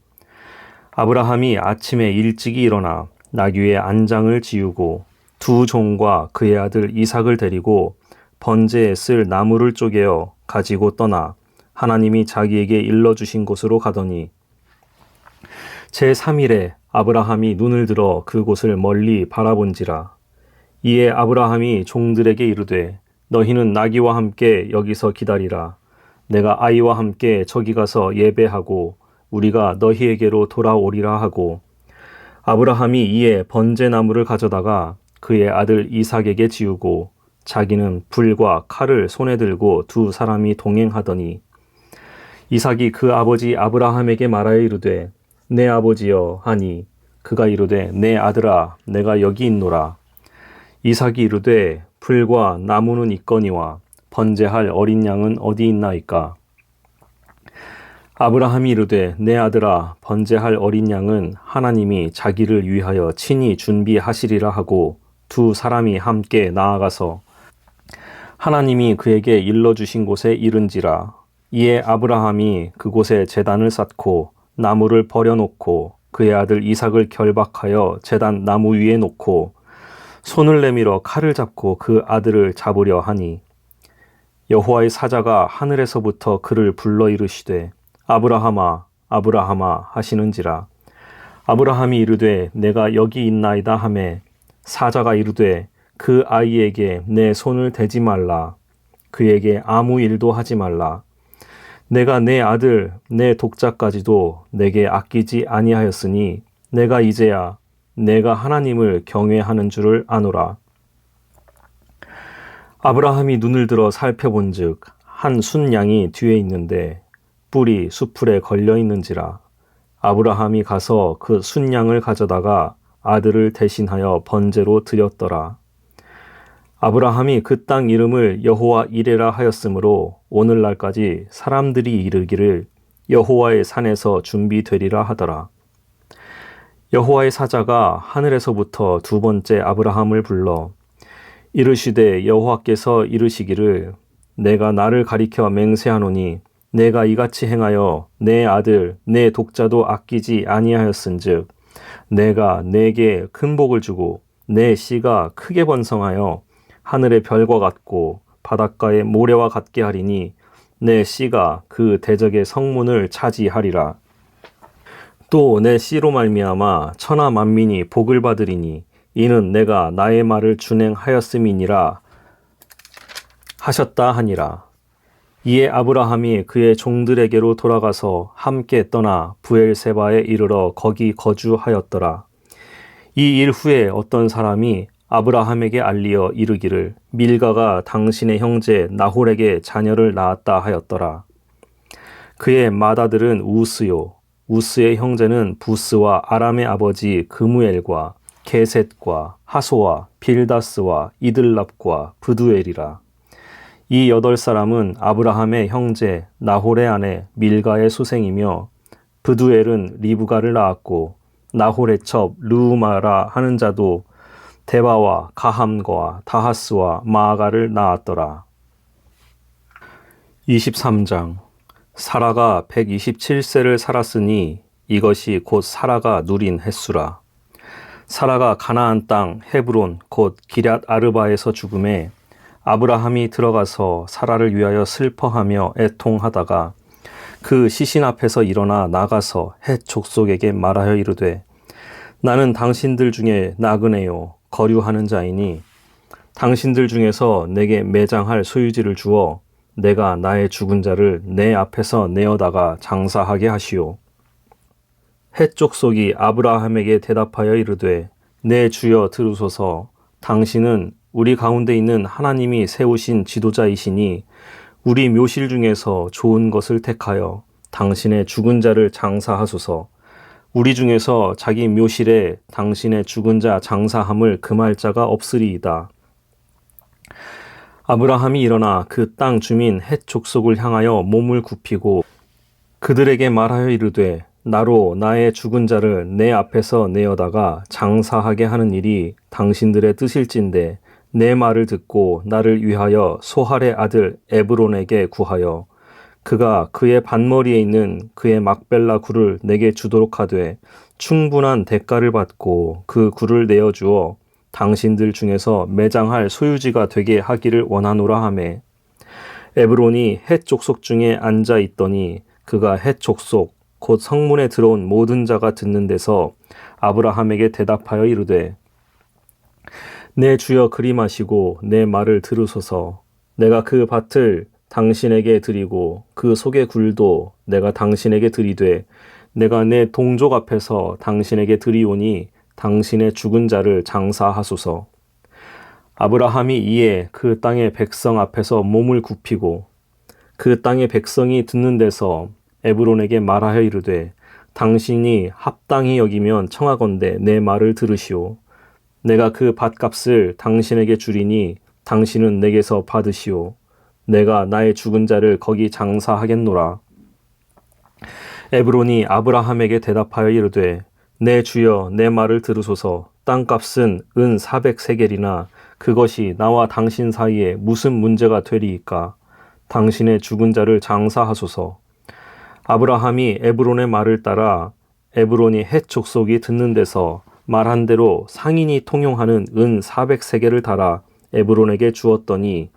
아브라함이 아침에 일찍이 일어나 나귀의 안장을 지우고 두 종과 그의 아들 이삭을 데리고 번제에 쓸 나무를 쪼개어 가지고 떠나 하나님이 자기에게 일러주신 곳으로 가더니 제3일에 아브라함이 눈을 들어 그곳을 멀리 바라본지라. 이에 아브라함이 종들에게 이르되 너희는 나귀와 함께 여기서 기다리라. 내가 아이와 함께 저기 가서 예배하고 우리가 너희에게로 돌아오리라 하고 아브라함이 이에 번제나무를 가져다가 그의 아들 이삭에게 지우고 자기는 불과 칼을 손에 들고 두 사람이 동행하더니 이삭이 그 아버지 아브라함에게 말하여 이르되 내 아버지여 하니 그가 이르되 내 아들아 내가 여기 있노라. 이삭이 이르되 불과 나무는 있거니와 번제할 어린 양은 어디 있나이까. 아브라함이 이르되 내 아들아 번제할 어린 양은 하나님이 자기를 위하여 친히 준비하시리라 하고 두 사람이 함께 나아가서 하나님이 그에게 일러주신 곳에 이른지라. 이에 아브라함이 그곳에 제단을 쌓고 나무를 버려놓고 그의 아들 이삭을 결박하여 제단 나무 위에 놓고 손을 내밀어 칼을 잡고 그 아들을 잡으려 하니 여호와의 사자가 하늘에서부터 그를 불러 이르시되 아브라함아 아브라함아 하시는지라. 아브라함이 이르되 내가 여기 있나이다 하매 사자가 이르되 그 아이에게 내 손을 대지 말라. 그에게 아무 일도 하지 말라. 내가 내 아들 내 독자까지도 내게 아끼지 아니하였으니 내가 이제야 내가 하나님을 경외하는 줄을 아노라. 아브라함이 눈을 들어 살펴본즉 한 순양이 뒤에 있는데 뿔이 수풀에 걸려 있는지라. 아브라함이 가서 그 순양을 가져다가 아들을 대신하여 번제로 드렸더라. 아브라함이 그 땅 이름을 여호와 이레라 하였으므로 오늘날까지 사람들이 이르기를 여호와의 산에서 준비되리라 하더라. 여호와의 사자가 하늘에서부터 두 번째 아브라함을 불러 이르시되 여호와께서 이르시기를 내가 나를 가리켜 맹세하노니 내가 이같이 행하여 내 아들 내 독자도 아끼지 아니하였은즉 내가 내게 큰 복을 주고 내 씨가 크게 번성하여 하늘의 별과 같고 바닷가의 모래와 같게 하리니 내 씨가 그 대적의 성문을 차지하리라. 또 내 씨로 말미암아 천하 만민이 복을 받으리니 이는 내가 나의 말을 준행하였음이니라 하셨다 하니라. 이에 아브라함이 그의 종들에게로 돌아가서 함께 떠나 부엘세바에 이르러 거기 거주하였더라. 이 일 후에 어떤 사람이 아브라함에게 알리어 이르기를 밀가가 당신의 형제 나홀에게 자녀를 낳았다 하였더라. 그의 맏아들은 우스요 우스의 형제는 부스와 아람의 아버지 그무엘과 게셋과 하소와 빌다스와 이들랍과 브두엘이라. 이 8사람은 아브라함의 형제 나홀의 아내 밀가의 소생이며 브두엘은 리브가를 낳았고 나홀의 첩 르우마라 하는 자도 데바와 가함과 다하스와 마아가를 낳았더라. 23장. 사라가 127세를 살았으니 이것이 곧 사라가 누린 햇수라. 사라가 가나안 땅 헤브론 곧 기럇 아르바에서 죽음에 아브라함이 들어가서 사라를 위하여 슬퍼하며 애통하다가 그 시신 앞에서 일어나 나가서 헷 족속에게 말하여 이르되 나는 당신들 중에 나그네요 거류하는 자이니 당신들 중에서 내게 매장할 소유지를 주어 내가 나의 죽은 자를 내 앞에서 내어다가 장사하게 하시오. 헷 족속이 아브라함에게 대답하여 이르되 내 주여 들으소서. 당신은 우리 가운데 있는 하나님이 세우신 지도자이시니 우리 묘실 중에서 좋은 것을 택하여 당신의 죽은 자를 장사하소서. 우리 중에서 자기 묘실에 당신의 죽은 자 장사함을 금할 자가 없으리이다. 아브라함이 일어나 그 땅 주민 헷 족속을 향하여 몸을 굽히고 그들에게 말하여 이르되 나로 나의 죽은 자를 내 앞에서 내어다가 장사하게 하는 일이 당신들의 뜻일진데 내 말을 듣고 나를 위하여 소할의 아들 에브론에게 구하여 그가 그의 반머리에 있는 그의 막벨라 굴을 내게 주도록 하되 충분한 대가를 받고 그 굴을 내어주어 당신들 중에서 매장할 소유지가 되게 하기를 원하노라 하매 에브론이 헷 족속 중에 앉아 있더니 그가 헷 족속 곧 성문에 들어온 모든 자가 듣는 데서 아브라함에게 대답하여 이르되 내 주여 그리마시고 내 말을 들으소서. 내가 그 밭을 당신에게 드리고 그 속의 굴도 내가 당신에게 드리되 내가 내 동족 앞에서 당신에게 드리오니 당신의 죽은 자를 장사하소서. 아브라함이 이에 그 땅의 백성 앞에서 몸을 굽히고 그 땅의 백성이 듣는 데서 에브론에게 말하여 이르되 당신이 합당히 여기면 청하건대 내 말을 들으시오. 내가 그 밭값을 당신에게 주리니 당신은 내게서 받으시오. 내가 나의 죽은 자를 거기 장사하겠노라. 에브론이 아브라함에게 대답하여 이르되 내 주여 내 말을 들으소서. 땅값은 은 400세겔이나 그것이 나와 당신 사이에 무슨 문제가 되리이까. 당신의 죽은 자를 장사하소서. 아브라함이 에브론의 말을 따라 에브론이 헷 족속이 듣는 데서 말한 대로 상인이 통용하는 은 400세겔을 달아 에브론에게 주었더니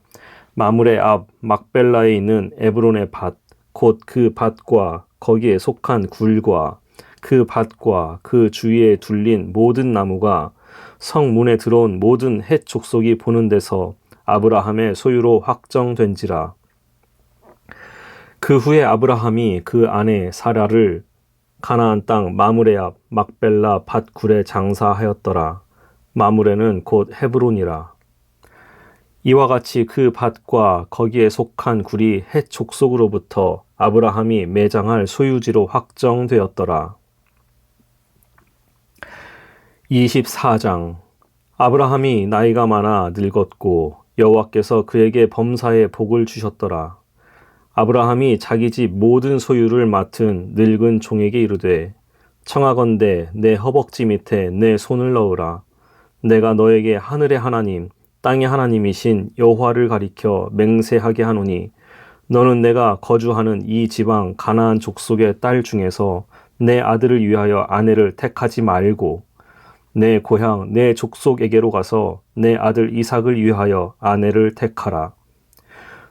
마므레 앞 막벨라에 있는 에브론의 밭 곧 그 밭과 거기에 속한 굴과 그 밭과 그 주위에 둘린 모든 나무가 성문에 들어온 모든 헷 족속이 보는 데서 아브라함의 소유로 확정된지라. 그 후에 아브라함이 그 아내 사라를 가나안 땅 마므레 앞 막벨라 밭굴에 장사하였더라. 마므레는 곧 헤브론이라. 이와 같이 그 밭과 거기에 속한 굴이 헷 족속으로부터 아브라함이 매장할 소유지로 확정되었더라. 24장. 아브라함이 나이가 많아 늙었고 여호와께서 그에게 범사에 복을 주셨더라. 아브라함이 자기 집 모든 소유를 맡은 늙은 종에게 이르되 청하건대 내 허벅지 밑에 내 손을 넣으라. 내가 너에게 하늘의 하나님 땅의 하나님이신 여호와를 가리켜 맹세하게 하노니 너는 내가 거주하는 이 지방 가나안 족속의 딸 중에서 내 아들을 위하여 아내를 택하지 말고 내 고향 내 족속에게로 가서 내 아들 이삭을 위하여 아내를 택하라.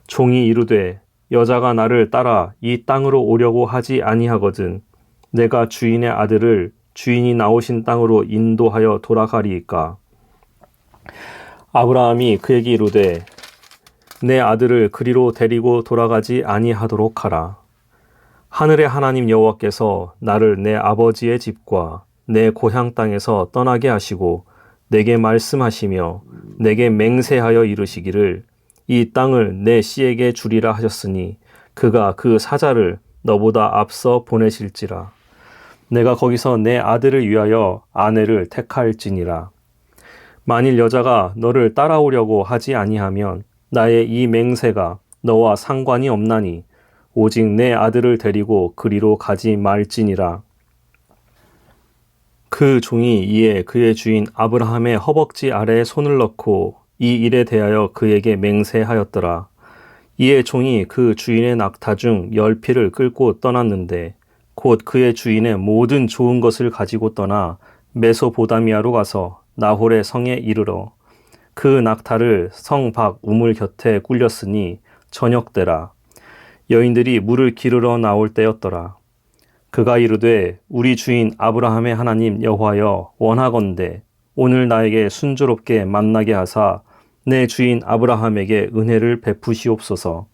종이 이르되 여자가 나를 따라 이 땅으로 오려고 하지 아니하거든 내가 주인의 아들을 주인이 나오신 땅으로 인도하여 돌아가리이까. 아브라함이 그에게 이르되 내 아들을 그리로 데리고 돌아가지 아니하도록 하라. 하늘의 하나님 여호와께서 나를 내 아버지의 집과 내 고향 땅에서 떠나게 하시고 내게 말씀하시며 내게 맹세하여 이르시기를 이 땅을 내 씨에게 주리라 하셨으니 그가 그 사자를 너보다 앞서 보내실지라. 내가 거기서 내 아들을 위하여 아내를 택할지니라. 만일 여자가 너를 따라오려고 하지 아니하면 나의 이 맹세가 너와 상관이 없나니 오직 내 아들을 데리고 그리로 가지 말지니라. 그 종이 이에 그의 주인 아브라함의 허벅지 아래에 손을 넣고 이 일에 대하여 그에게 맹세하였더라. 이에 종이 그 주인의 낙타 중 10匹을 끌고 떠났는데 곧 그의 주인의 모든 좋은 것을 가지고 떠나 메소보다미아로 가서 나홀의 성에 이르러 그 낙타를 성 밖 우물 곁에 굴렸으니 저녁 때라. 여인들이 물을 기르러 나올 때였더라. 그가 이르되 우리 주인 아브라함의 하나님 여호와여 원하건대 오늘 나에게 순조롭게 만나게 하사 내 주인 아브라함에게 은혜를 베푸시옵소서.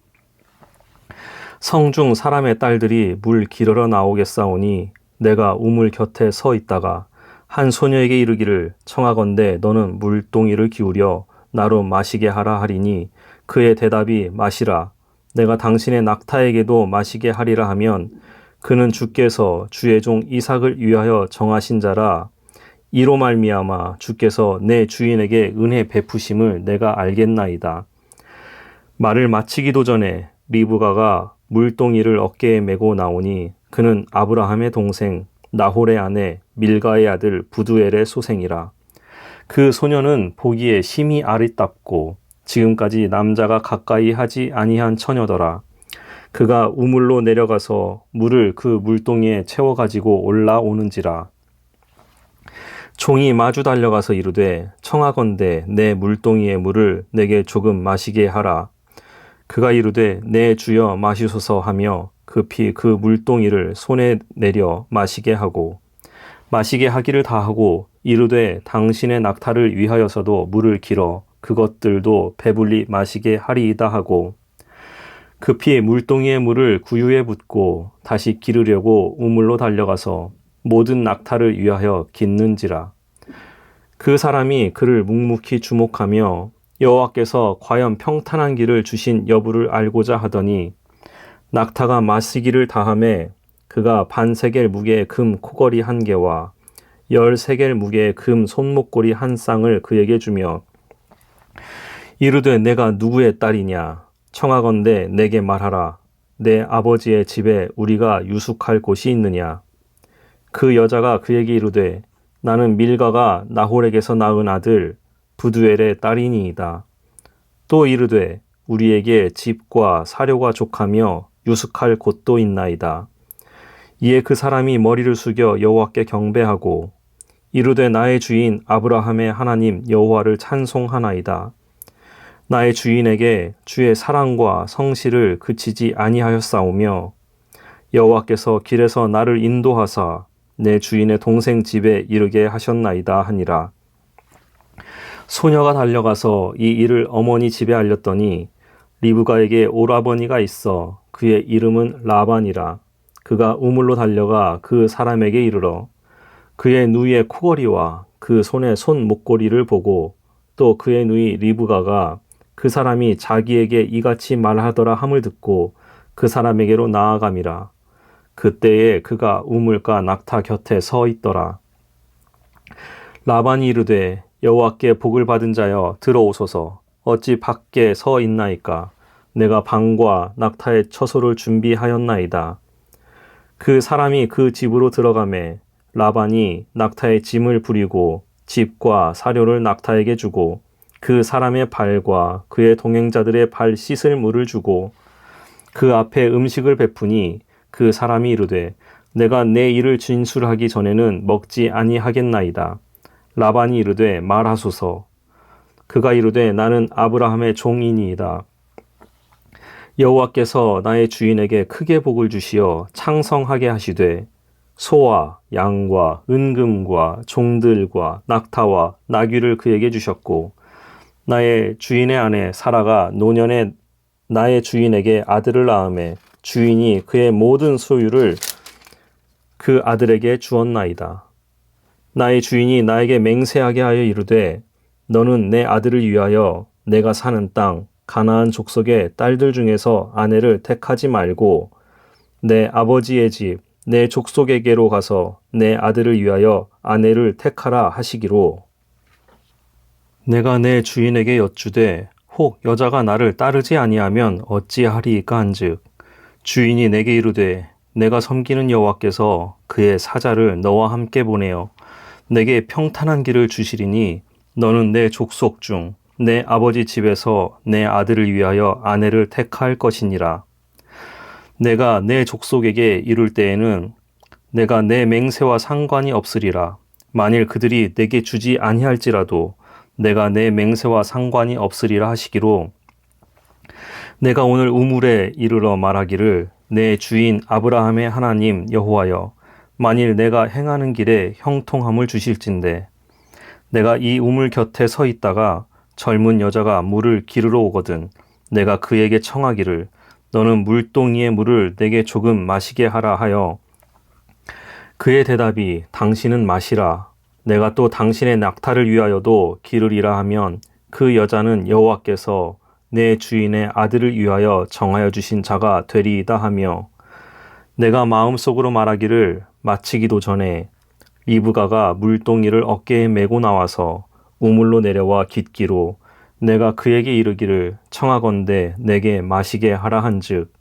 성중 사람의 딸들이 물 기르러 나오겠사오니 내가 우물 곁에 서 있다가 한 소녀에게 이르기를 청하건대 너는 물동이를 기울여 나로 마시게 하라 하리니 그의 대답이 마시라 내가 당신의 낙타에게도 마시게 하리라 하면 그는 주께서 주의 종 이삭을 위하여 정하신 자라. 이로 말미암아 주께서 내 주인에게 은혜 베푸심을 내가 알겠나이다. 말을 마치기도 전에 리브가가 물동이를 어깨에 메고 나오니 그는 아브라함의 동생 나홀의 아내 밀가의 아들 부두엘의 소생이라. 그 소녀는 보기에 심히 아리답고 지금까지 남자가 가까이 하지 아니한 처녀더라. 그가 우물로 내려가서 물을 그 물동이에 채워가지고 올라오는지라. 종이 마주 달려가서 이르되 청하건대 내 물동이의 물을 내게 조금 마시게 하라. 그가 이르되 내 주여 마시소서 하며 급히 그 물동이를 손에 내려 마시게 하고 마시게 하기를 다하고 이르되 당신의 낙타를 위하여서도 물을 길어 그것들도 배불리 마시게 하리이다 하고 급히 물동이의 물을 구유에 붓고 다시 기르려고 우물로 달려가서 모든 낙타를 위하여 깃는지라. 그 사람이 그를 묵묵히 주목하며 여호와께서 과연 평탄한 길을 주신 여부를 알고자 하더니 낙타가 마시기를 다하매 그가 반세겔 무게의 금 코걸이 한 개와 13겔 무게의 금 손목고리 한 쌍을 그에게 주며 이르되 내가 누구의 딸이냐 청하건대 내게 말하라. 내 아버지의 집에 우리가 유숙할 곳이 있느냐. 그 여자가 그에게 이르되 나는 밀가가 나홀에게서 낳은 아들 부두엘의 딸이니이다. 또 이르되 우리에게 집과 사료가 족하며 유숙할 곳도 있나이다. 이에 그 사람이 머리를 숙여 여호와께 경배하고 이르되 나의 주인 아브라함의 하나님 여호와를 찬송하나이다. 나의 주인에게 주의 사랑과 성실을 그치지 아니하였사오며 여호와께서 길에서 나를 인도하사 내 주인의 동생 집에 이르게 하셨나이다 하니라. 소녀가 달려가서 이 일을 어머니 집에 알렸더니 리브가에게 오라버니가 있어 그의 이름은 라반이라. 그가 우물로 달려가 그 사람에게 이르러 그의 누이의 코걸이와 그 손의 손 목걸이를 보고 또 그의 누이 리브가가 그 사람이 자기에게 이같이 말하더라 함을 듣고 그 사람에게로 나아감이라. 그때에 그가 우물가 낙타 곁에 서 있더라. 라반이 이르되 여호와께 복을 받은 자여 들어오소서. 어찌 밖에 서 있나이까. 내가 방과 낙타의 처소를 준비하였나이다. 그 사람이 그 집으로 들어가매 라반이 낙타의 짐을 부리고 집과 사료를 낙타에게 주고 그 사람의 발과 그의 동행자들의 발 씻을 물을 주고 그 앞에 음식을 베푸니 그 사람이 이르되 내가 내 일을 진술하기 전에는 먹지 아니하겠나이다. 라반이 이르되 말하소서. 그가 이르되 나는 아브라함의 종이니이다. 여호와께서 나의 주인에게 크게 복을 주시어 창성하게 하시되 소와 양과 은금과 종들과 낙타와 나귀를 그에게 주셨고 나의 주인의 아내 사라가 노년에 나의 주인에게 아들을 낳음에 주인이 그의 모든 소유를 그 아들에게 주었나이다. 나의 주인이 나에게 맹세하게 하여 이르되 너는 내 아들을 위하여 내가 사는 땅 가나안 족속의 딸들 중에서 아내를 택하지 말고 내 아버지의 집 내 족속에게로 가서 내 아들을 위하여 아내를 택하라 하시기로 내가 내 주인에게 여쭈되 혹 여자가 나를 따르지 아니하면 어찌하리이까 한즉 주인이 내게 이르되 내가 섬기는 여호와께서 그의 사자를 너와 함께 보내어 내게 평탄한 길을 주시리니 너는 내 족속 중 내 아버지 집에서 내 아들을 위하여 아내를 택할 것이니라. 내가 내 족속에게 이룰 때에는 내가 내 맹세와 상관이 없으리라. 만일 그들이 내게 주지 아니할지라도 내가 내 맹세와 상관이 없으리라 하시기로 내가 오늘 우물에 이르러 말하기를 내 주인 아브라함의 하나님 여호와여 만일 내가 행하는 길에 형통함을 주실진대 내가 이 우물 곁에 서 있다가 젊은 여자가 물을 기르러 오거든 내가 그에게 청하기를 너는 물동이의 물을 내게 조금 마시게 하라 하여 그의 대답이 당신은 마시라 내가 또 당신의 낙타를 위하여도 기르리라 하면 그 여자는 여호와께서 내 주인의 아들을 위하여 정하여 주신 자가 되리이다 하며 내가 마음속으로 말하기를 마치기도 전에 리브가가 물동이를 어깨에 메고 나와서 우물로 내려와 깃기로 내가 그에게 이르기를 청하건대 내게 마시게 하라 한즉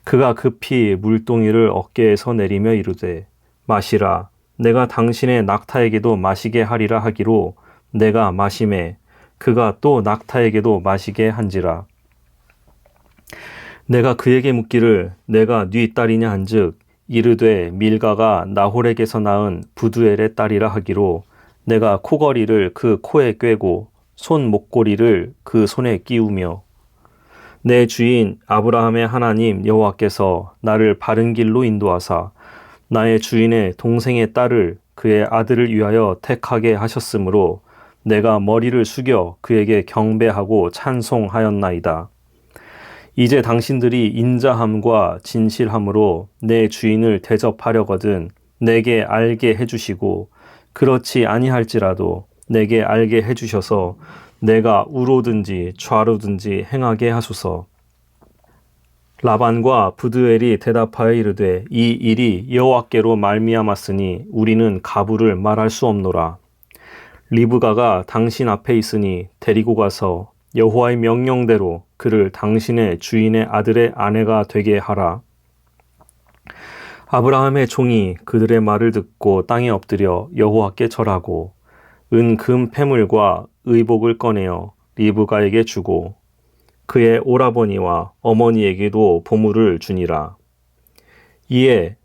그가 급히 물동이를 어깨에서 내리며 이르되 마시라 내가 당신의 낙타에게도 마시게 하리라 하기로 내가 마시매 그가 또 낙타에게도 마시게 한지라. 내가 그에게 묻기를 내가 네 딸이냐 한즉 이르되 밀가가 나홀에게서 낳은 부두엘의 딸이라 하기로 내가 코걸이를 그 코에 꿰고 손 목고리를 그 손에 끼우며 내 주인 아브라함의 하나님 여호와께서 나를 바른 길로 인도하사 나의 주인의 동생의 딸을 그의 아들을 위하여 택하게 하셨으므로 내가 머리를 숙여 그에게 경배하고 찬송하였나이다. 이제 당신들이 인자함과 진실함으로 내 주인을 대접하려거든 내게 알게 해주시고 그렇지 아니할지라도 내게 알게 해주셔서 내가 우로든지 좌로든지 행하게 하소서. 라반과 부드엘이 대답하여 이르되 이 일이 여호와께로 말미암았으니 우리는 가부를 말할 수 없노라. 리브가가 당신 앞에 있으니 데리고 가서 여호와의 명령대로 그를 당신의 주인의 아들의 아내가 되게 하라. 아브라함의 종이 그들의 말을 듣고 땅에 엎드려 여호와께 절하고 은금 패물과 의복을 꺼내어 리브가에게 주고 그의 오라버니와 어머니에게도 보물을 주니라. 이에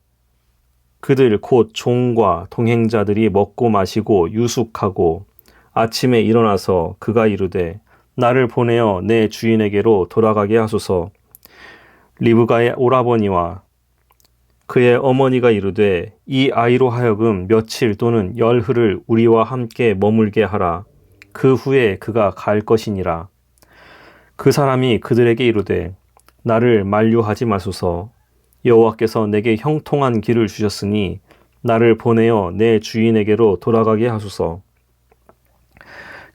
그들 곧 종과 동행자들이 먹고 마시고 유숙하고 아침에 일어나서 그가 이르되 나를 보내어 내 주인에게로 돌아가게 하소서. 리브가의 오라버니와 그의 어머니가 이르되 이 아이로 하여금 며칠 또는 열흘을 우리와 함께 머물게 하라. 그 후에 그가 갈 것이니라. 그 사람이 그들에게 이르되 나를 만류하지 마소서. 여호와께서 내게 형통한 길을 주셨으니 나를 보내어 내 주인에게로 돌아가게 하소서.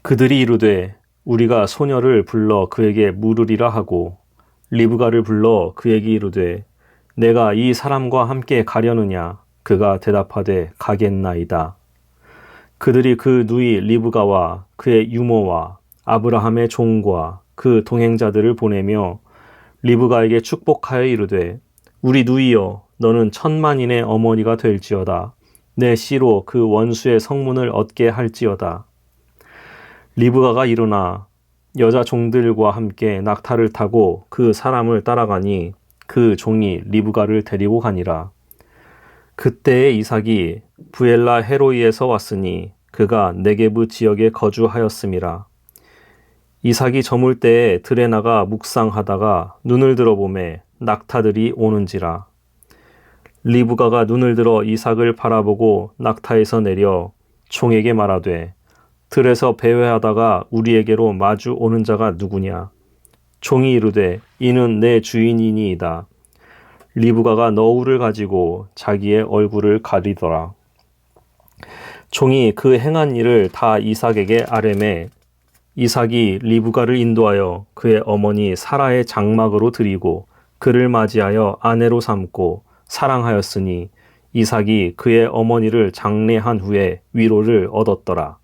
그들이 이르되 우리가 소녀를 불러 그에게 물으리라 하고 리브가를 불러 그에게 이르되 내가 이 사람과 함께 가려느냐? 그가 대답하되 가겠나이다. 그들이 그 누이 리브가와 그의 유모와 아브라함의 종과 그 동행자들을 보내며 리브가에게 축복하여 이르되 우리 누이여 너는 천만인의 어머니가 될지어다. 내 씨로 그 원수의 성문을 얻게 할지어다. 리브가가 일어나 여자 종들과 함께 낙타를 타고 그 사람을 따라가니 그 종이 리브가를 데리고 가니라. 그때에 이삭이 부엘라 헤로이에서 왔으니 그가 네게브 지역에 거주하였음이라. 이삭이 저물 때에 들에 나가 묵상하다가 눈을 들어보매 낙타들이 오는지라. 리브가가 눈을 들어 이삭을 바라보고 낙타에서 내려 종에게 말하되 들에서 배회하다가 우리에게로 마주 오는 자가 누구냐? 종이 이르되 이는 내 주인이니이다. 리브가가 너울을 가지고 자기의 얼굴을 가리더라. 종이 그 행한 일을 다 이삭에게 아뢰매 이삭이 리브가를 인도하여 그의 어머니 사라의 장막으로 들이고 그를 맞이하여 아내로 삼고 사랑하였으니 이삭이 그의 어머니를 장례한 후에 위로를 얻었더라.